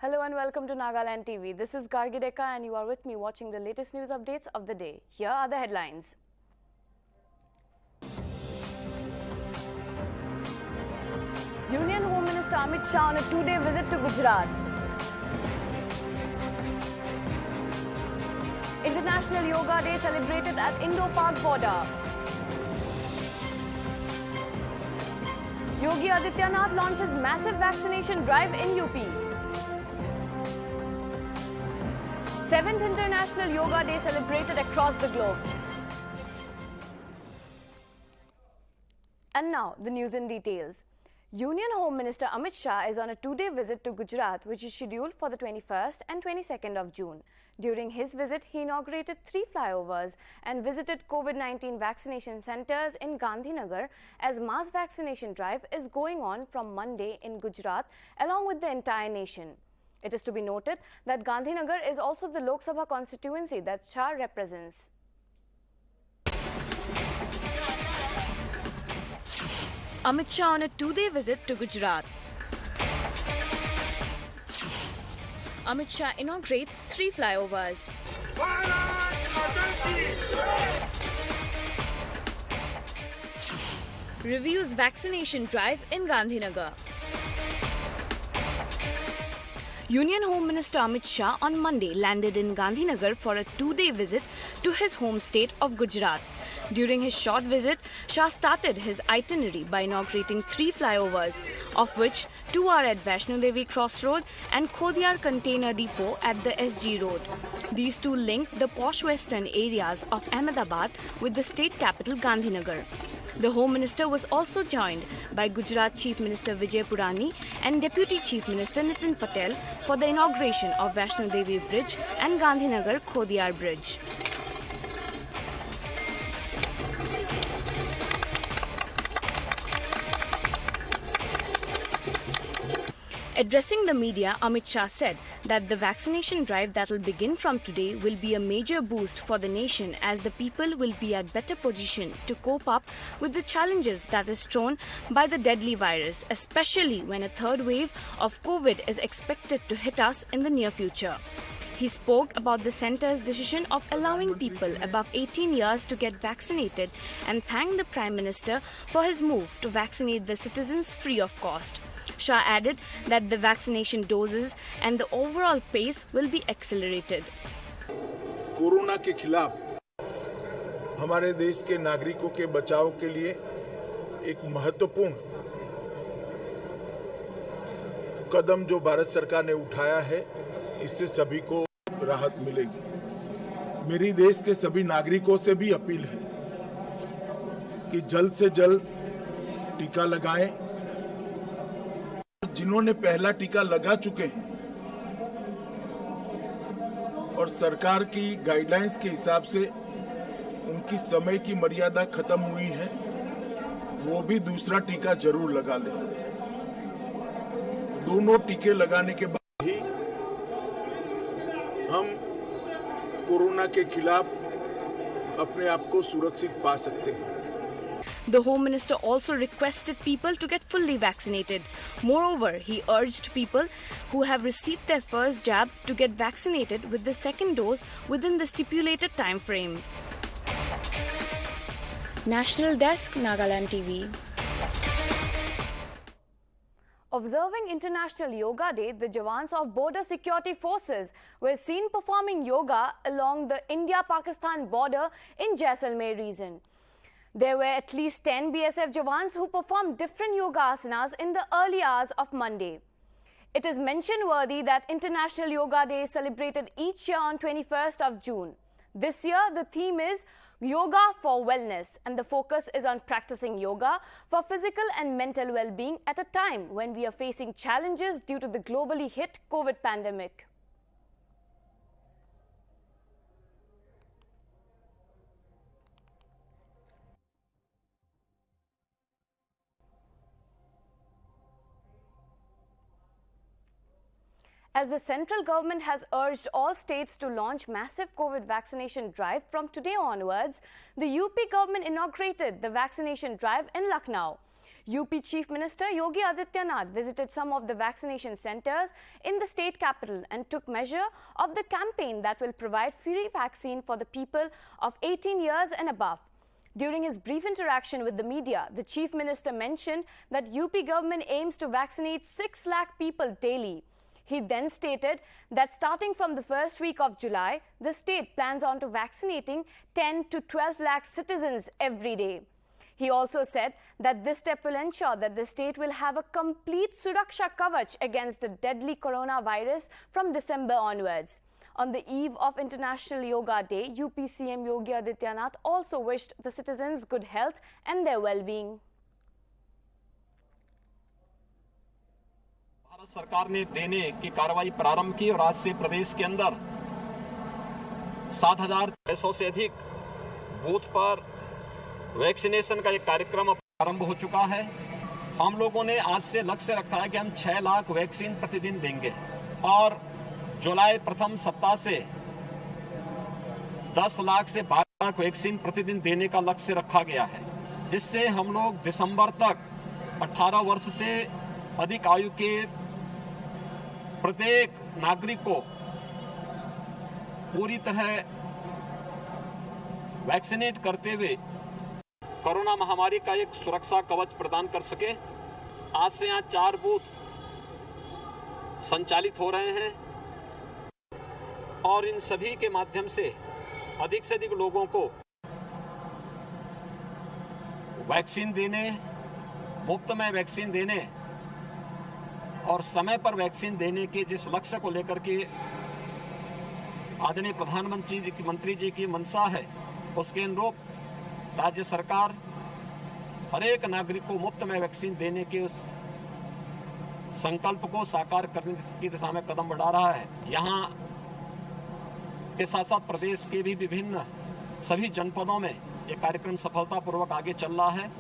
Hello and welcome to Nagaland TV. This is Gargi Deka and you are with me watching the latest news updates of the day. Here are the headlines. Union Home Minister Amit Shah on a two-day visit to Gujarat. International Yoga Day celebrated at Indo-Pak border. Yogi Adityanath launches massive vaccination drive in UP. 7th International Yoga Day celebrated across the globe. And now, the news in details. Union Home Minister Amit Shah is on a two-day visit to Gujarat, which is scheduled for the 21st and 22nd of June. During his visit, he inaugurated 3 flyovers and visited COVID-19 vaccination centers in Gandhinagar as mass vaccination drive is going on from Monday in Gujarat along with the entire nation. It is to be noted that Gandhinagar is also the Lok Sabha constituency that Shah represents. Amit Shah on a two-day visit to Gujarat. Amit Shah inaugurates 3 flyovers. Reviews vaccination drive in Gandhinagar. Union Home Minister Amit Shah on Monday landed in Gandhinagar for a two-day visit to his home state of Gujarat. During his short visit, Shah started his itinerary by inaugurating 3 flyovers, of which 2 are at Vaishno Devi Crossroad and Khodiar Container Depot at the SG Road. These 2 link the posh western areas of Ahmedabad with the state capital Gandhinagar. The Home Minister was also joined by Gujarat Chief Minister Vijay Purani and Deputy Chief Minister Nitin Patel for the inauguration of Vaishno Devi Bridge and Gandhinagar Khodiar Bridge. Addressing the media, Amit Shah said that the vaccination drive that will begin from today will be a major boost for the nation as the people will be at better position to cope up with the challenges that is thrown by the deadly virus, especially when a third wave of COVID is expected to hit us in the near future. He spoke about the centre's decision of allowing people above 18 years to get vaccinated and thanked the Prime Minister for his move to vaccinate the citizens free of cost. Shah added that the vaccination doses and the overall pace will be accelerated. Corona के खिलाफ हमारे देश के नागरिकों के बचाव के लिए एक महत्वपूर्ण कदम जो भारत सरकार ने उठाया है, इससे सभी को राहत मिलेगी। मेरी देश के सभी नागरिकों से भी अपील है कि जल्द से जल्द टीका लगाएं। जिन्होंने पहला टीका लगा चुके हैं और सरकार की गाइडलाइंस के हिसाब से उनकी समय की मर्यादा खत्म हुई है, वो भी दूसरा टीका जरूर लगा लें। दोनों टीके लगाने के बाद ही हम कोरोना के खिलाफ अपने आप को सुरक्षित पा सकते हैं। The Home Minister also requested people to get fully vaccinated. Moreover, he urged people who have received their first jab to get vaccinated with the second dose within the stipulated time frame. National Desk, Nagaland TV. Observing International Yoga Day, the Jawans of Border Security Forces were seen performing yoga along the India-Pakistan border in Jaisalmer region. There were at least 10 BSF Jawans who performed different yoga asanas in the early hours of Monday. It is mention-worthy that International Yoga Day is celebrated each year on 21st of June. This year, the theme is Yoga for Wellness, and the focus is on practicing yoga for physical and mental well-being at a time when we are facing challenges due to the globally hit COVID pandemic. As the central government has urged all states to launch massive COVID vaccination drive from today onwards, the UP government inaugurated the vaccination drive in Lucknow. UP Chief Minister Yogi Adityanath visited some of the vaccination centers in the state capital and took measure of the campaign that will provide free vaccine for the people of 18 years and above. During his brief interaction with the media, the Chief Minister mentioned that UP government aims to vaccinate 6 lakh people daily. He then stated that starting from the first week of July, the state plans on to vaccinating 10 to 12 lakh citizens every day. He also said that this step will ensure that the state will have a complete Suraksha Kavach against the deadly coronavirus from December onwards. On the eve of International Yoga Day, UP CM Yogi Adityanath also wished the citizens good health and their well-being. Bharat सरकार ने देने की कार्रवाई प्रारंभ की और आज से प्रदेश के अंदर 7,600 से अधिक बूथ पर वैक्सीनेशन का एक कार्यक्रम प्रारंभ हो चुका है। हम लोगों ने आज से लक्ष्य रखा है कि हम 6 लाख वैक्सीन प्रतिदिन देंगे और जुलाई प्रथम सप्ताह से 10 लाख से 12 लाख वैक्सीन प्रतिदिन देने का लक्ष्य रखा गया है, जिससे हम लोग दिसंबर तक 18 वर्ष से अधिक आयु के प्रत्येक नागरिक को पूरी तरह वैक्सीनेट करते हुए कोरोना महामारी का एक सुरक्षा कवच प्रदान कर सके। आज से यहाँ 4 बूथ संचालित हो रहे हैं और इन सभी के माध्यम से अधिक लोगों को वैक्सीन देने, मुफ्त में वैक्सीन देने और समय पर वैक्सीन देने के जिस लक्ष्य को लेकर के आदरणीय प्रधानमंत्री जी की मंशा है, उसके अनुरूप राज्य सरकार हर एक नागरिक को मुफ्त में वैक्सीन देने के उस संकल्प को साकार करने की दिशा में कदम बढ़ा रहा है। यहाँ के साथ साथ प्रदेश के भी विभिन्न सभी जनपदों में ये कार्यक्रम सफलतापूर्वक आगे चल रहा है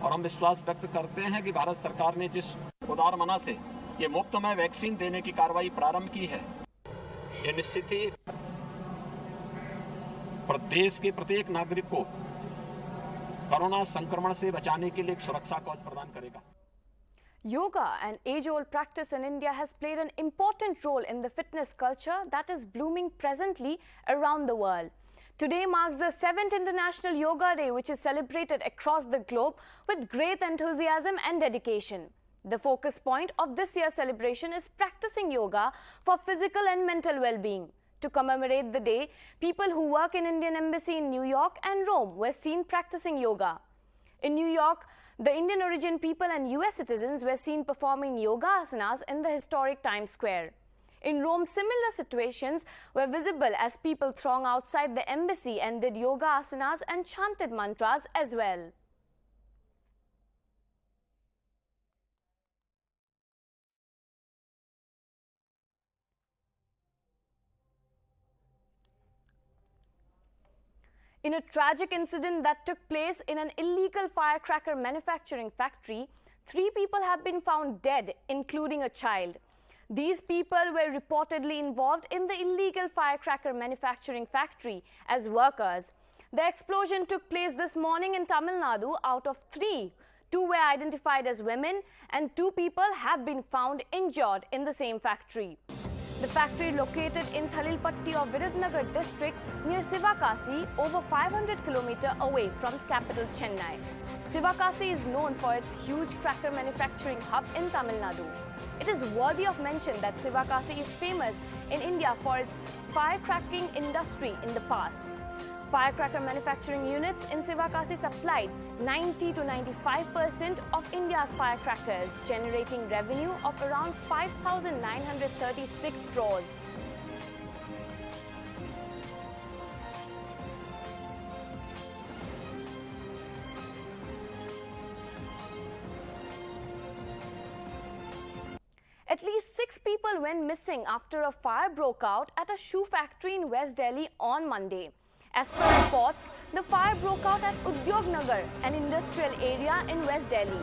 और हम विश्वास व्यक्त करते हैं कि भारत सरकार ने जिस उदार मना से ये मुफ्त में वैक्सीन देने की कार्रवाई प्रारंभ की है, ये निश्चित ही प्रदेश के प्रत्येक नागरिक को कोरोना संक्रमण से बचाने के लिए एक सुरक्षा कवच प्रदान करेगा। Yoga, an age-old practice in India, has played an important role in the fitness culture that is blooming presently around the world. Today marks the 7th International Yoga Day, which is celebrated across the globe with great enthusiasm and dedication. The focus point of this year's celebration is practicing yoga for physical and mental well-being. To commemorate the day, people who work in Indian Embassy in New York and Rome were seen practicing yoga. In New York, the Indian origin people and US citizens were seen performing yoga asanas in the historic Times Square. In Rome, similar situations were visible as people thronged outside the embassy and did yoga asanas and chanted mantras as well. In a tragic incident that took place in an illegal firecracker manufacturing factory, 3 people have been found dead, including a child. These people were reportedly involved in the illegal firecracker manufacturing factory as workers. The explosion took place this morning in Tamil Nadu. Out of 3, 2 were identified as women and 2 people have been found injured in the same factory. The factory, located in Thalilpatti of Viruthnagar district near Sivakasi, over 500 km away from capital Chennai. Sivakasi is known for its huge cracker manufacturing hub in Tamil Nadu. It is worthy of mention that Sivakasi is famous in India for its firecracking industry in the past. Firecracker manufacturing units in Sivakasi supplied 90 to 95% of India's firecrackers, generating revenue of around 5,936 crores. At least 6 people went missing after a fire broke out at a shoe factory in West Delhi on Monday. As per reports, the fire broke out at Udyog Nagar, an industrial area in West Delhi.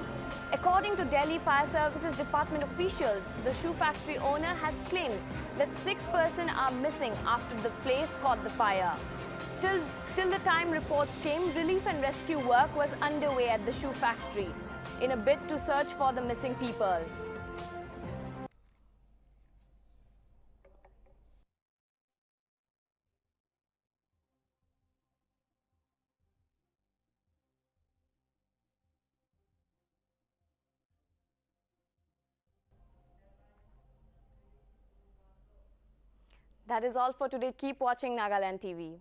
According to Delhi Fire Services Department officials, the shoe factory owner has claimed that 6 persons are missing after the place caught the fire. Till the time reports came, relief and rescue work was underway at the shoe factory in a bid to search for the missing people. That is all for today. Keep watching Nagaland TV.